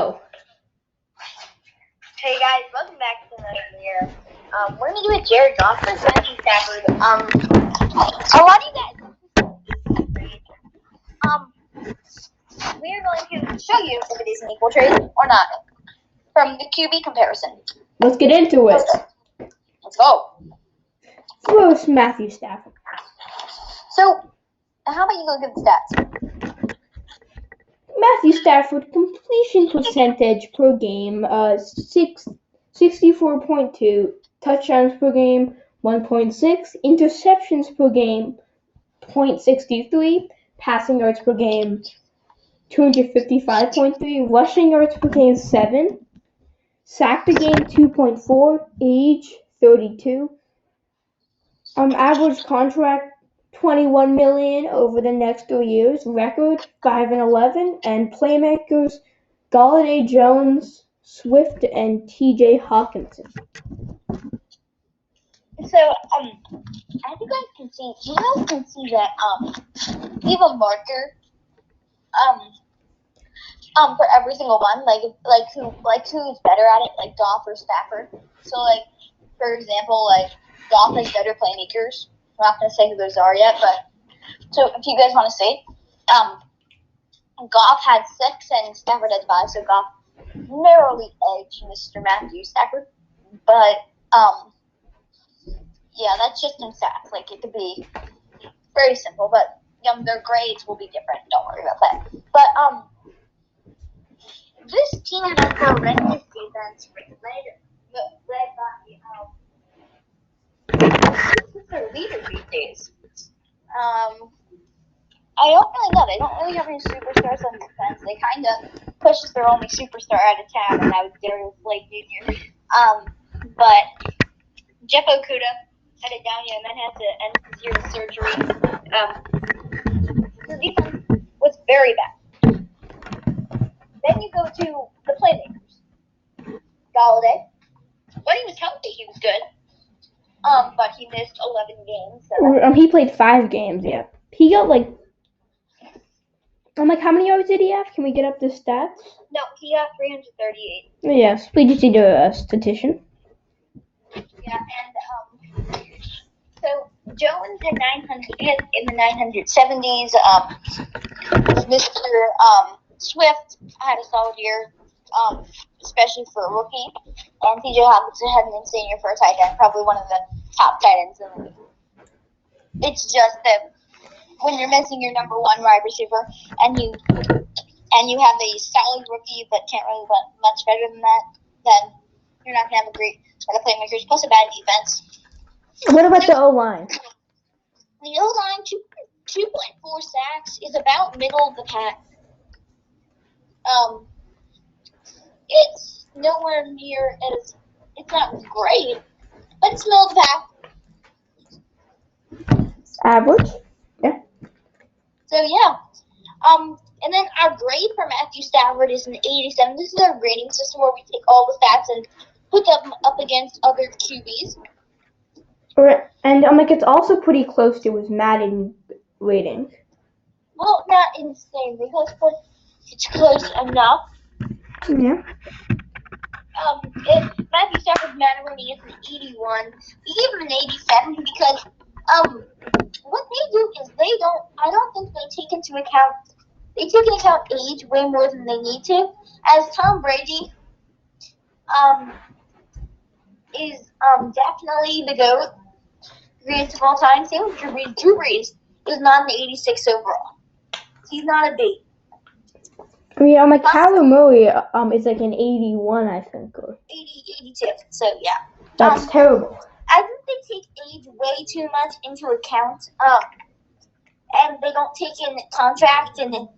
go. Hey guys, welcome back to another year. We're gonna do a Jared Goff versus Matthew Stafford. A lot of you guys. We're going to show you if it is an equal trade or not from the QB comparison. Let's get into it. Let's go. First, Matthew Stafford. So, how about you go give the stats? Matthew Stafford completion percentage per game, 64.2, touchdowns per game, 1.6, interceptions per game, 0.63, passing yards per game, 255.3, rushing yards per game, 7, sack per game, 2.4, age, 32, average contract, $21 million over the next 3 years. Record 5-11, and playmakers Galladay, Jones, Swift, and T.J. Hawkinson. So, as you guys can see, that we have a marker for every single one, like who's better at it, like Goff or Stafford. So, like, for example, like Goff has better playmakers. I'm not gonna say who those are yet, but so if you guys want to see, Goff had 6 and Stafford had 5, so Goff narrowly edged Mr. Matthew Stafford. But yeah, that's just in stats. Like, it could be very simple, but their grades will be different. Don't worry about that. But this team has a horrendous defense led by who's their leader these days? I don't really know. They don't really have any superstars on defense. They kind of pushed their only superstar out of town, and that was Darius Blake Jr. But Jeff Okuda had it down here and then had to end his year with surgery. The defense was very bad. Then you go to the playmakers. Galladay, when he was healthy, he was good. But he missed 11 games. So he played 5 games, yeah. He got how many yards did he have? Can we get up the stats? No, he got 338. Yes, we just need a statistician. Yeah, and so Jones in the 970s. Mr. Swift had a solid year, especially for a rookie. And T.J. Hawkinson had an insane year for a tight end, probably one of the top tight ends in the league. It's just that when you're missing your number 1 wide receiver and you have a solid rookie but can't really run much better than that, then you're not gonna have a great set of playmakers plus a bad defense. What about the O-line? The O-line, 2.4 sacks is about middle of the pack. It's nowhere near as, it's not great, but it's middle of the pack. Average? Yeah. So, yeah. And then our grade for Matthew Stafford is an 87. This is our grading system where we take all the stats and put them up against other QBs. And it's also pretty close to his Madden rating. Well, not insanely close, but it's close enough. Yeah. Matthew Stafford's Madden rating is an 81. We gave him an 87 because what they do is I don't think they take into account age way more than they need to. As Tom Brady is definitely the GOAT, greatest of all time. Same with Drew Brees. Drew Brees is not an 86 overall. He's not a bait. Kyler Murray is like an 81, I think. Or 82. So, yeah. That's terrible. I think they take age way too much into account. And they don't take in contract and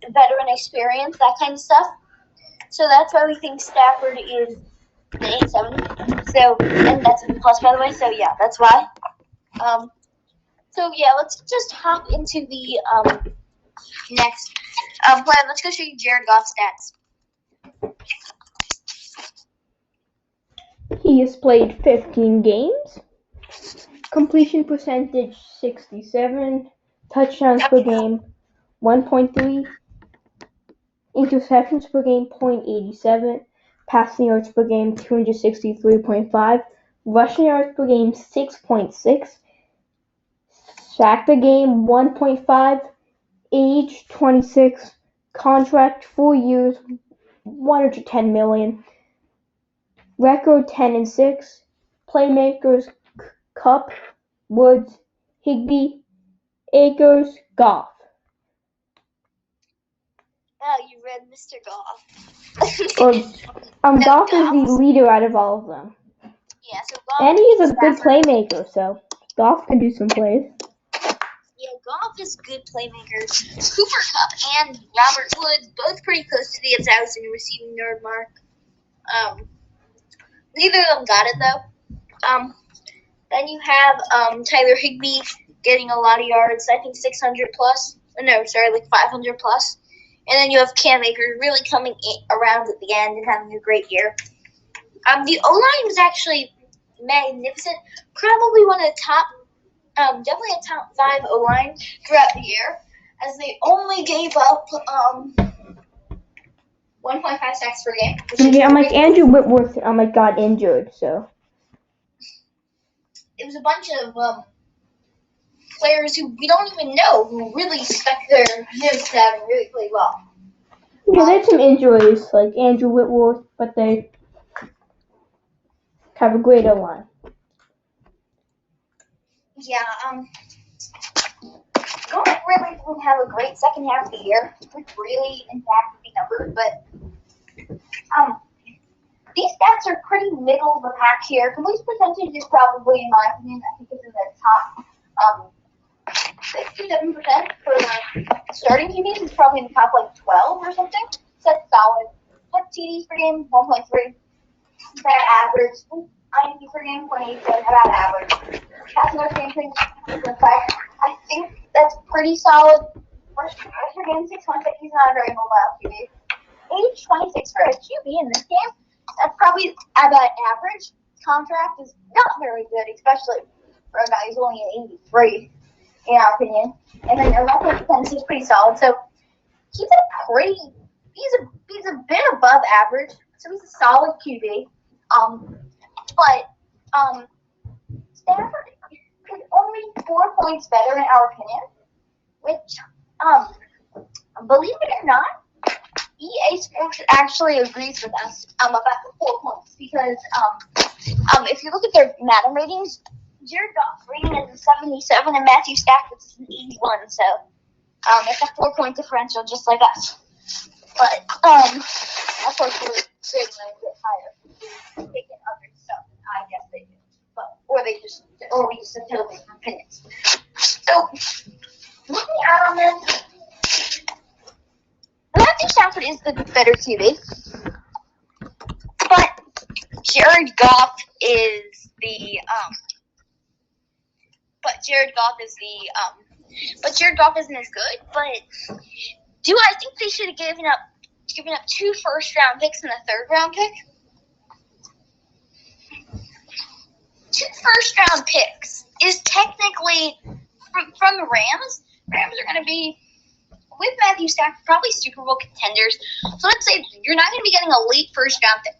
veteran experience, that kind of stuff. So that's why we think Stafford is an 87. So, and that's a plus, by the way. So, yeah, that's why. So, yeah, let's just hop into the next plan. Let's go show you Jared Goff's stats. He has played 15 games. Completion percentage 67. Touchdowns per game 1.3. Interceptions per game, .87. Passing yards per game, 263.5. Rushing yards per game, 6.6. Sack per game, 1.5. Age, 26. Contract, 4 years, $110 million. Record, 10-6. Playmakers, Cup, Woods, Higbee, Akers, Goff. Oh, you read Mr. Goff. Goff is the leader out of all of them. Yeah, so Goff. And he's a good playmaker, so Goff can do some plays. Yeah, Goff is good playmakers. Cooper Kupp and Robert Woods, both pretty close to the 1,000 receiving yard mark. Neither of them got it, though. Then you have Tyler Higbee getting a lot of yards, I think 600 plus. No, sorry, like 500 plus. And then you have Cam Akers really coming around at the end and having a great year. The O-line was actually magnificent. Probably one of the top, definitely a top 5 O-line throughout the year, as they only gave up 1.5 sacks per game. Yeah, Andrew Whitworth got injured, so. It was a bunch of players who we don't even know who really stuck their nose out and really played well. Yeah, they had some injuries, like Andrew Whitworth, but they have a great O-line. Yeah, Goff really didn't have a great second half of the year, which really impacted the numbers, but these stats are pretty middle of the pack here. Completion percentage is probably, in my opinion, I think it's in the top 67% for the starting QBs. It's probably in the top 12 or something. So that's solid. What TDs per game? 1.3. About average. INT per game, 0.87. About average. Passing yards per game, 2.5. I think that's pretty solid. Rush per game, 6.6. He's not a very mobile QB. Age 26 for a QB in this game. That's probably about average. Contract is not very good, especially for a guy who's only an 83, in our opinion. And then the record defense is pretty solid. So he's a bit above average. So he's a solid QB. But Stafford is only 4 points better in our opinion. Which, believe it or not, EA Sports actually agrees with us about the 4 points because if you look at their Madden ratings, Jared Goff's rating is a 77 and Matthew Stafford's is an 81. So it's a 4 point differential, just like us. But of course we're rating them a bit higher. They get other stuff. I guess they do, or we just have totally different opinions. So looking out on this. Matthew Stafford is the better QB, but Jared Goff isn't as good. But do I think they should have given up 2 first-round picks and a third-round pick? 2 first-round picks is technically from the Rams. Rams are going to be, with Matthew Stafford, probably Super Bowl contenders. So let's say you're not going to be getting a late first-round pick.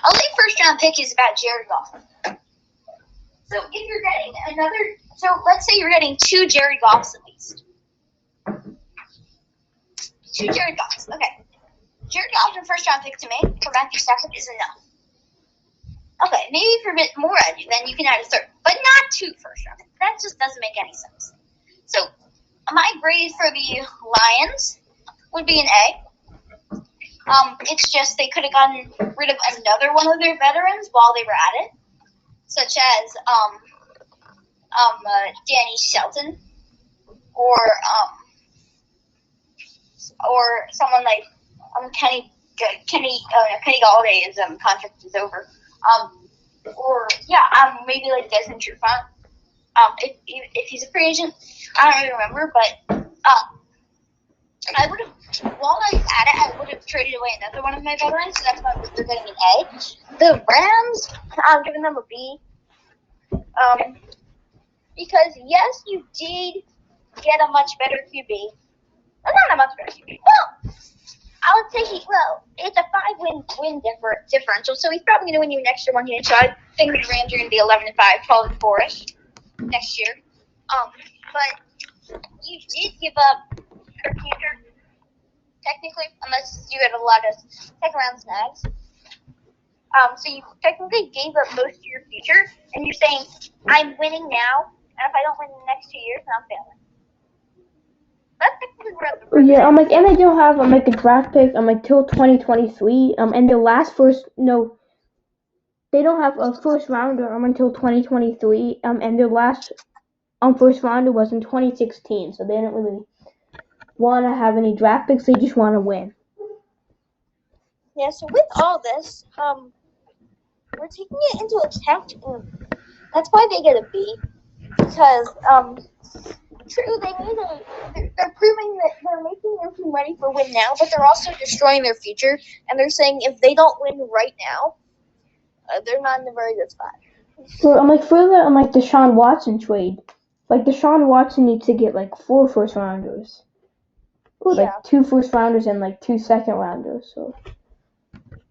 A late first-round pick is about Jared Goff. So if you're getting let's say you're getting 2 Jared Goffs at least. 2 Jared Goffs, okay. Jared Goff and first-round pick to me for Matthew Stafford is enough. Okay, maybe for a bit more, then you can add a third, but not 2 first-round picks. That just doesn't make any sense. So my grade for the Lions would be an A. It's just they could have gotten rid of another one of their veterans while they were at it, such as Danny Shelton or someone like Kenny Galladay. His contract is over. Maybe like Desmond Trufant. If he's a free agent, I don't really remember, but I would have, while I was at it, I would have traded away another one of my veterans, so that's why they're getting an A. The Rams, I'm giving them a B. Because yes, you did get a much better QB, Not that much better. Well, I would say it's a 5-win differential, so he's probably going to win you an extra 1 game. So I think the Rams are going to be 11-5, 12-4ish next year. But you did give up your future, technically, unless you had a lot of second-round snags. So you technically gave up most of your future, and you're saying, I'm winning now, and if I don't win in the next 2 years, then I'm failing. That's technically where Yeah, and they don't have a draft pick till 2023. And their last they don't have a first rounder until 2023. And their last first rounder was in 2016. So they don't really want to have any draft picks. They just want to win. Yeah. So with all this, we're taking it into account, and that's why they get a B, because true, they're proving that they're making their team ready for win now, but they're also destroying their future, and they're saying if they don't win right now, they're not in a very good spot. So for the Deshaun Watson trade, Deshaun Watson needs to get 4 first rounders, or 2 first rounders and 2 second rounders. So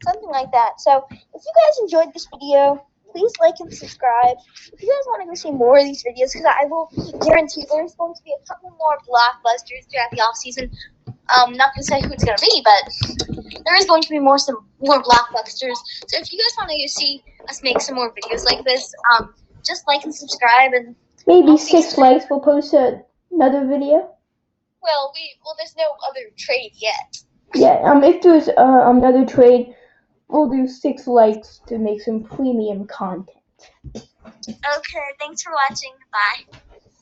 something like that. So if you guys enjoyed this video, please like and subscribe. If you guys want to go see more of these videos, because I will guarantee there's going to be a couple more blockbusters throughout the offseason. I'm not going to say who it's going to be, but there is going to be more blockbusters. So if you guys want to see us make some more videos like this, just like and subscribe. And maybe 6 likes, we'll post another video. Well, there's no other trade yet. Yeah, if there's another trade, we'll do 6 likes to make some premium content. Okay, thanks for watching. Bye.